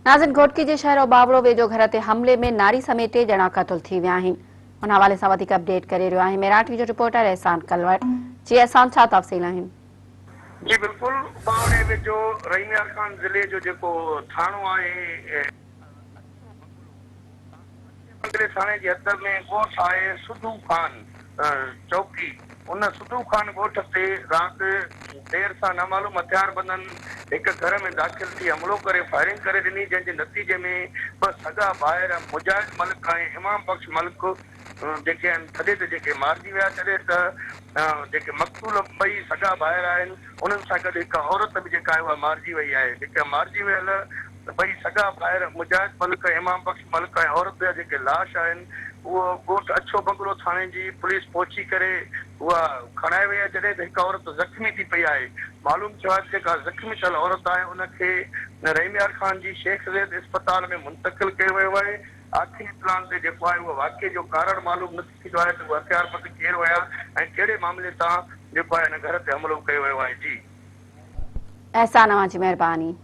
नाज़िन घोटकी जे शहर बावड़ो वेझो घर ते हमले में नारी समेत 3 ॼणा क़तल थी विया आहिनि। उन हवाले सां वधीक अपडेट करे रहियो आहे मेराठी जो रिपोर्टर एहसान कलवट। जी एहसान, छा तफ़सील आहिनि? जी बिल्कुल, बावड़े वेझो रहीमयार खान ज़िले जो जेको थाणो आहे बंगले थाणे जी हद में ॻोठ आहे सुधू खान चौकी। उन सुधू खान ॻोठ ते राति देर सां नामालूम हथियारबंदनि हिक घर में दाख़िल थी हमलो करे फायरिंग करे ॾिनी, जंहिंजे नतीजे में 2 सगा भाइर मुजाहिद मलिक ऐं इमाम बख्श मलिक जेके आहिनि थॾे ते जेके मारिजी विया। तॾहिं त जेके मक़तूल 2 सगा भाइर आहिनि उन्हनि सां गॾु हिकु औरत बि जेका आहे उहा मारिजी वई आहे। जेके मारिजी वियल 2 सगा भाइर मुजाहिद मलिक इमाम बख्श मलिक ऐं औरत जा जेके लाश आहिनि उहो ॻोठ अछो बंगलो थाणे जी पुलिस पहुची करे उहा खणाए वई आहे। जॾहिं त हिकु औरत ज़ख़्मी थी पई आहे। मालूम थियो आहे जेका ज़ख़्मी थियल औरत आहे उनखे रहीमयार खान जी शेख ज़ैद इस्पताल में मुंतक़िल कयो वियो आहे। आख़िरी प्लान ते जेको आहे उहो वाक़े जो कारण मालूम न थी सघियो आहे त उहे हथियारबंद केरु हुया ऐं कहिड़े मामले सां जेको आहे हिन घर ते हमिलो कयो वियो आहे। जी एहसान, अवां जी महिरबानी।